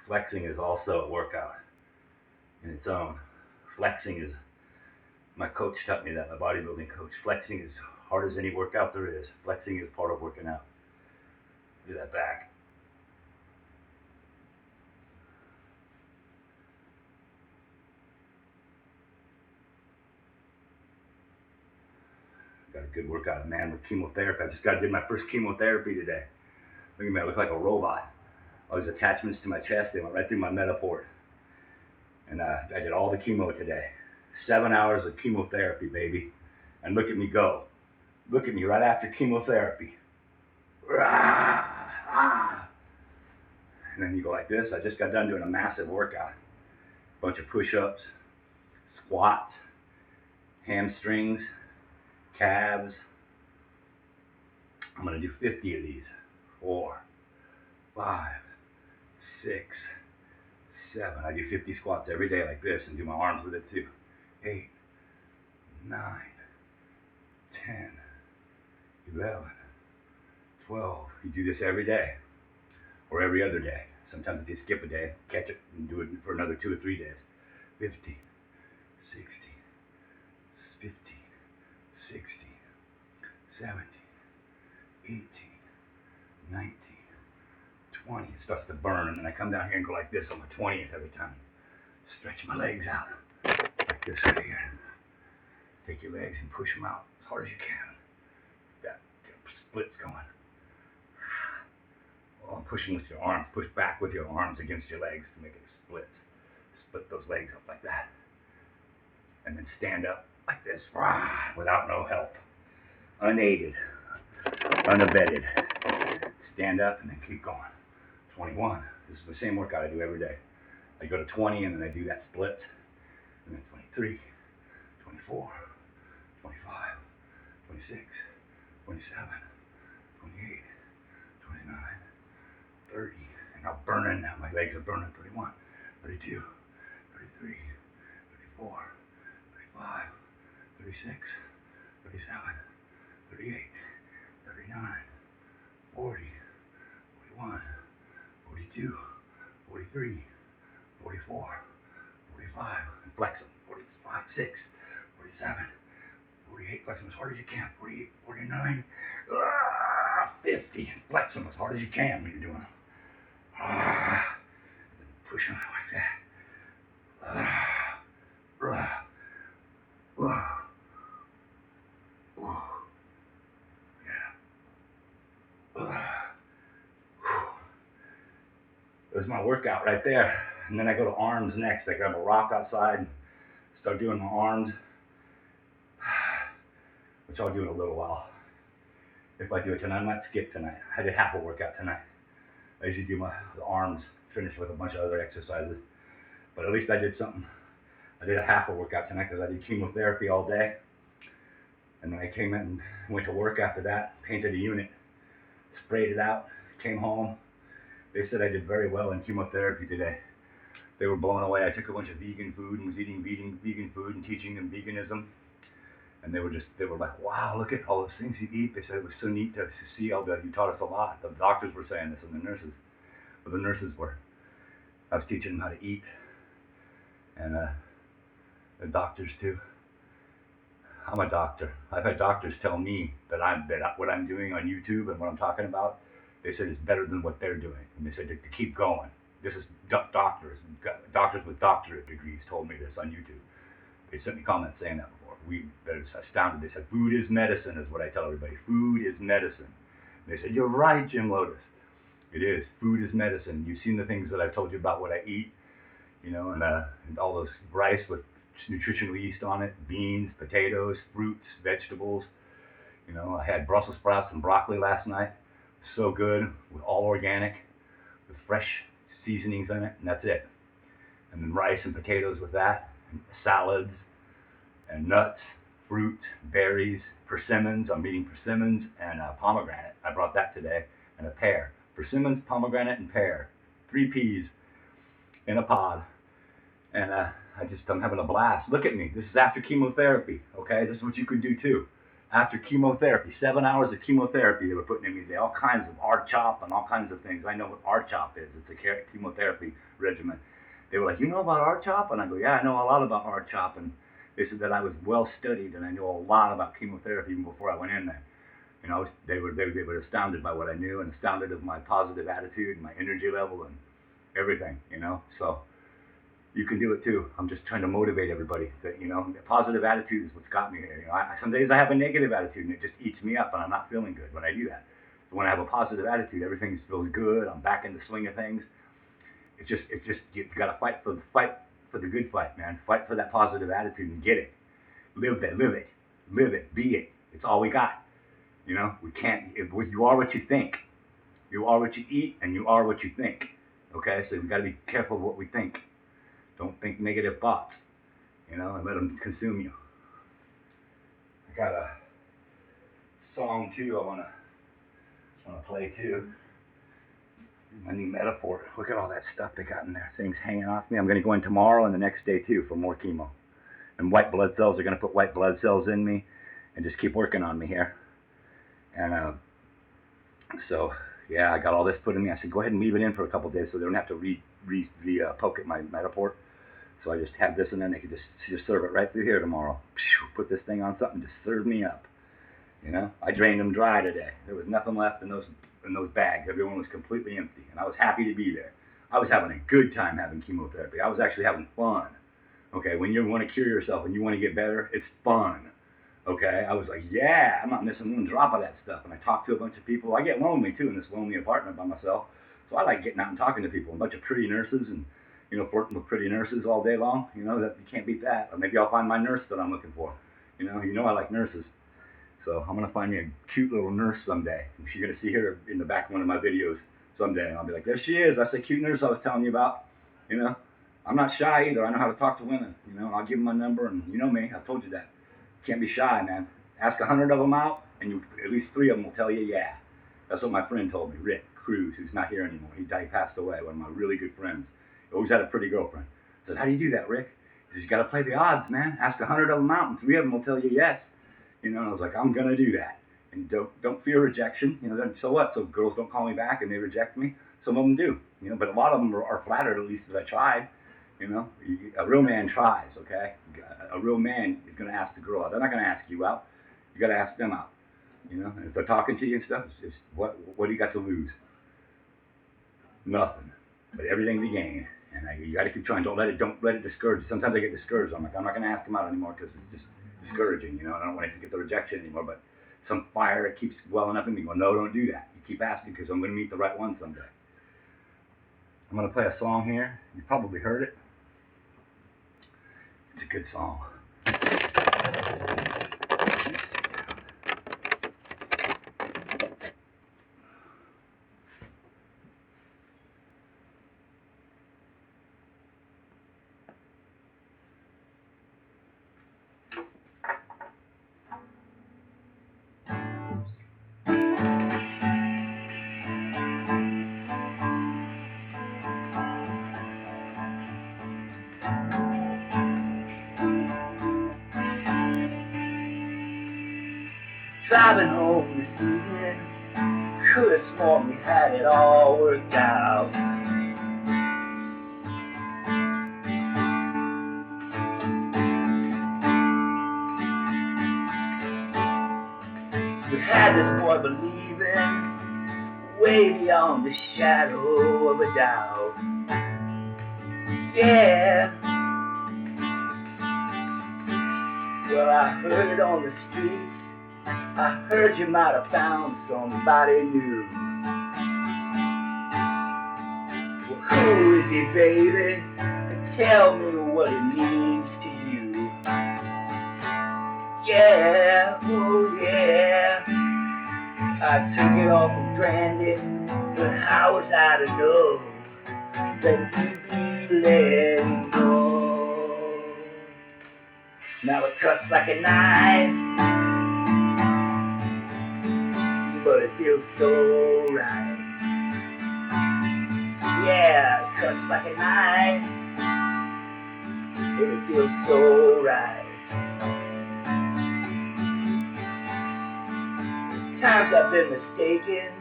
Flexing is also a workout in its own. Flexing is, my coach taught me that, my bodybuilding coach. Flexing is hard as any workout there is. Flexing is part of working out. Do that back. Got a good workout, man, with chemotherapy. I just got to do my first chemotherapy today. Look at me, I look like a robot. All these attachments to my chest, they went right through my metaport. And I did all the chemo today. 7 hours of chemotherapy, baby. And look at me go. Look at me right after chemotherapy. And then you go like this. I just got done doing a massive workout. Bunch of push-ups, squats, hamstrings, calves. I'm going to do 50 of these. 4, 5, 6, 7. I do 50 squats every day like this and do my arms with it too. 8, 9, 10, 11, 12. You do this every day or every other day. Sometimes if you skip a day, catch it and do it for another 2 or 3 days. 15, 16, 15, 16, 17, 18, 19, 20. It starts to burn, and then I come down here and go like this on the 20th every time. Stretch my legs out like this right here. Take your legs and push them out as hard as you can. That split's going. Well, I'm pushing with your arms. Push back with your arms against your legs to make it split. Split those legs up like that. And then stand up like this without no help. Unaided. Unabetted. Stand up and then keep going. 21. This is the same workout I do every day. I go to 20 and then I do that split. And then 23, 24, 25, 26, 27, 28, 29, 30. And I'm burning now. My legs are burning. 31, 32, 33, 34, 35, 36, 37, 38, 39, 40, 41, 42, 43, 44, 45, and flex them. 45, 6, 47, 48, flex them as hard as you can. 48, 49, 50, flex them as hard as you can when you're doing them. Push them out like that. There's my workout right there. And then I go to arms next. I grab a rock outside and start doing my arms, which I'll do in a little while. If I do it tonight, I might skip tonight. I did half a workout tonight. I usually do the arms, finish with a bunch of other exercises. But at least I did something. I did a half a workout tonight because I did chemotherapy all day. And then I came in and went to work after that, painted a unit, sprayed it out, came home. They said I did very well in chemotherapy today. They were blown away. I took a bunch of vegan food and was eating vegan food and teaching them veganism. And they were like, wow, look at all those things you eat. They said it was so neat to see all that. You taught us a lot. The doctors were saying this and the nurses were. I was teaching them how to eat. And the doctors too. I'm a doctor. I've had doctors tell me that what I'm doing on YouTube and what I'm talking about, they said it's better than what they're doing. And they said to keep going. This is doctors with doctorate degrees told me this on YouTube. They sent me comments saying that before. They're astounded. They said, food is medicine is what I tell everybody. Food is medicine. And they said, you're right, Jim Lotus. It is. Food is medicine. You've seen the things that I've told you about what I eat, and all those rice with nutritional yeast on it, beans, potatoes, fruits, vegetables. I had Brussels sprouts and broccoli last night. So good, with all organic, with fresh seasonings in it, and that's it. And then rice and potatoes with that, and salads, and nuts, fruit, berries, persimmons. I'm eating persimmons and pomegranate. I brought that today, and a pear. Persimmons, pomegranate, and pear. 3 peas in a pod. And I'm having a blast. Look at me. This is after chemotherapy, okay? This is what you could do too. After chemotherapy, 7 hours of chemotherapy they were putting in me. They all kinds of R-CHOP and all kinds of things. I know what R-CHOP is. It's a chemotherapy regimen. They were like, you know about R-CHOP? And I go, yeah, I know a lot about R-CHOP. And they said that I was well studied and I knew a lot about chemotherapy even before I went in there. You know, they were astounded by what I knew and astounded of my positive attitude and my energy level and everything. You know, so you can do it too. I'm just trying to motivate everybody that, you know, positive attitude is what's got me here. You know, some days I have a negative attitude and it just eats me up and I'm not feeling good when I do that. But when I have a positive attitude, everything feels good. I'm back in the swing of things. It's just you got to fight for the good fight, man. Fight for that positive attitude and get it. Live it, be it. It's all we got. You know, we can't. You are what you think. You are what you eat, and you are what you think. Okay, so we got to be careful of what we think. Don't think negative thoughts, you know, and let them consume you. I got a song too. I wanna play too. My new metaphor. Look at all that stuff they got in there. Things hanging off me. I'm gonna go in tomorrow and the next day too for more chemo. And white blood cells are gonna put white blood cells in me, and just keep working on me here. And so yeah, I got all this put in me. I said go ahead and leave it in for a couple of days so they don't have to poke at my Metaport. So I just have this, and then they could just serve it right through here tomorrow. Put this thing on something, just serve me up. You know, I drained them dry today. There was nothing left in those bags. Everyone was completely empty, and I was happy to be there. I was having a good time having chemotherapy. I was actually having fun. Okay, when you want to cure yourself and you want to get better, it's fun. Okay, I was like, yeah, I'm not missing one drop of that stuff. And I talked to a bunch of people. I get lonely too in this lonely apartment by myself, so I like getting out and talking to people. A bunch of pretty nurses and, you know, flirting with pretty nurses all day long. You know, that you can't beat that. Or maybe I'll find my nurse that I'm looking for. You know I like nurses. So I'm gonna find me a cute little nurse someday. You're gonna see her in the back of one of my videos someday, and I'll be like, there she is. That's the cute nurse I was telling you about. You know, I'm not shy either. I know how to talk to women. You know, I'll give them my number, and you know me. I've told you that. Can't be shy, man. Ask 100 of them out, and at least 3 of them will tell you, yeah. That's what my friend told me, Rick Cruz, who's not here anymore. He passed away. One of my really good friends. He always had a pretty girlfriend. I said, how do you do that, Rick? He said, you got to play the odds, man. Ask 100 of them out, and 3 of them will tell you yes. You know, and I was like, I'm gonna do that. And don't fear rejection. You know, so what? So girls don't call me back and they reject me. Some of them do. You know, but a lot of them are flattered at least that I tried. You know, a real man tries. Okay, a real man is gonna ask the girl out. They're not gonna ask you out. You gotta ask them out. You know, and if they're talking to you and stuff, it's what do you got to lose? Nothing. But everything to gain. And you gotta keep trying. Don't let it discourage you. Sometimes I get discouraged. I'm like, I'm not gonna ask them out anymore because it's just discouraging, you know, and I don't want to get the rejection anymore, but some fire keeps welling up in me going, no, don't do that. You keep asking because I'm going to meet the right one someday. I'm going to play a song here. You probably heard it. It's a good song. Driving home this evening, could have sworn we had it all worked out. We had this boy believing, way beyond the shadow of a doubt. Yeah. Well, I heard it on the street. I heard you might have found somebody new. Well, who is he, baby? And tell me what it means to you. Yeah, oh yeah. I took it all for granted, but how was I to know that you'd be letting go? Now it cuts like a knife, but it feels so right. Yeah, it cuts like a knife, but it feels so right. times I've been mistaken.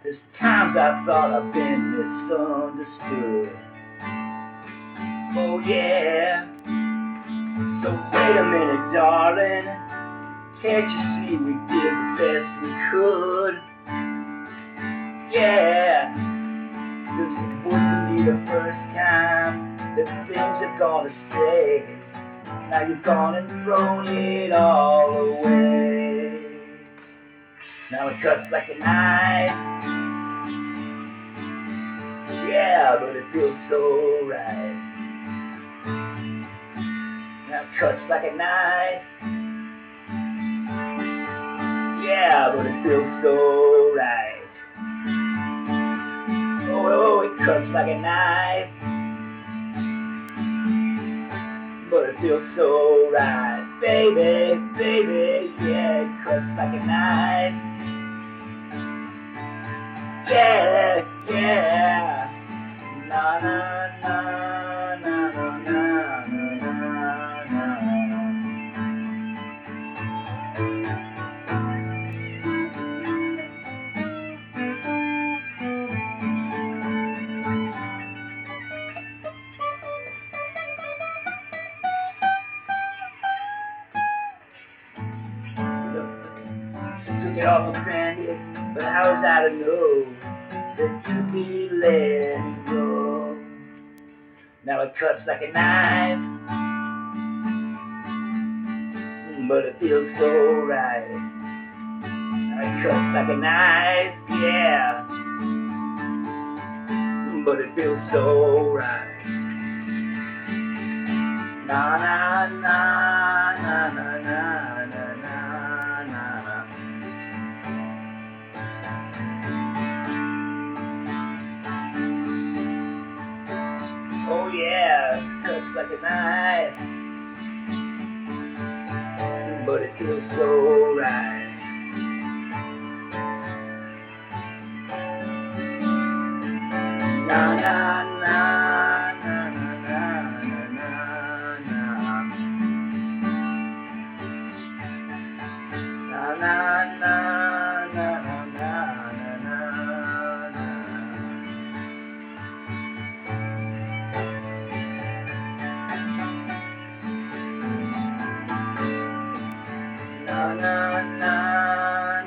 There's times I thought I've been misunderstood. Oh yeah. So wait a minute, darling. Can't you see we did the best we could? Yeah. This wouldn't be the first time that things have gone astray. Now you've gone and thrown it all away. Now it cuts like a knife. Yeah, but it feels so right. Now it cuts like a knife. Yeah, but it feels so right. Oh, it cuts like a knife. But it feels so right. Baby, baby, yeah, it cuts like a knife. Yeah, yeah. Na na na na na na na na. Took it off a bandit, but how was I to know that you'd be letting go? Now it cuts like a knife, but it feels so right. Now it cuts like a knife, yeah, but it feels so right. Na na na na na na na na na. Oh yeah, it cuts like a knife, but it feels so right. Na na na na na na na na. Na na na na na na na na. Na na na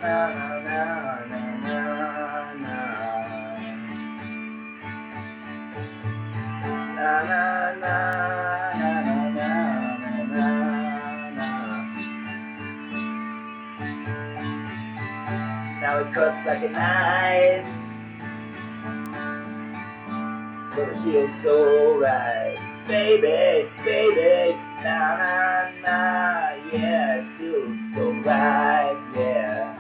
na na na na na. Na na na na na na na. Now it cuts like a knife, but it feels so right. Baby, baby, na na na, yeah, it feels so right, yeah.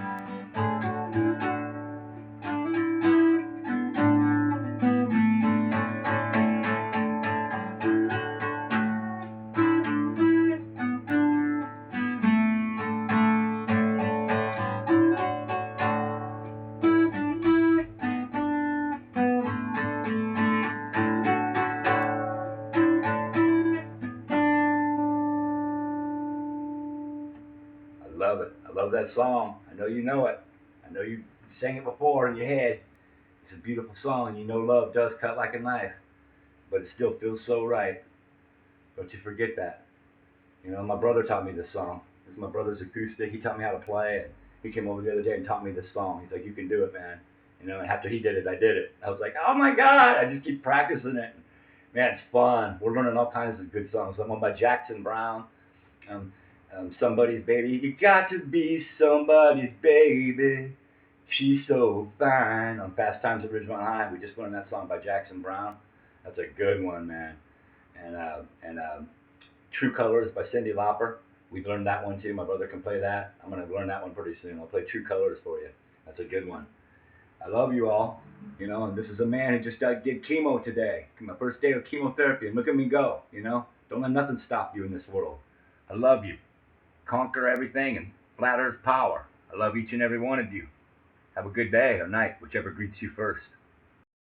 I love it. I love that song. I know you know it. I know you sang it before in your head. It's a beautiful song. You know love does cut like a knife, but it still feels so right. Don't you forget that. You know, my brother taught me this song. This is my brother's acoustic. He taught me how to play it. He came over the other day and taught me this song. He's like, you can do it, man. You know, and after he did it, I did it. I was like, oh my God, I just keep practicing it. Man, it's fun. We're learning all kinds of good songs. One by Jackson Brown. Um, Somebody's Baby. You got to be somebody's baby. She's so fine. On Fast Times at Ridgemont High. We just learned that song by Jackson Brown. That's a good one, man. And True Colors by Cyndi Lauper. We've learned that one too. My brother can play that. I'm going to learn that one pretty soon. I'll play True Colors for you. That's a good one. I love you all. You know, and this is a man who just did chemo today. My first day of chemotherapy, and look at me go. You know, don't let nothing stop you in this world. I love you. Conquer everything and flat earth power. I love each and every one of you. Have a good day or night, whichever greets you first.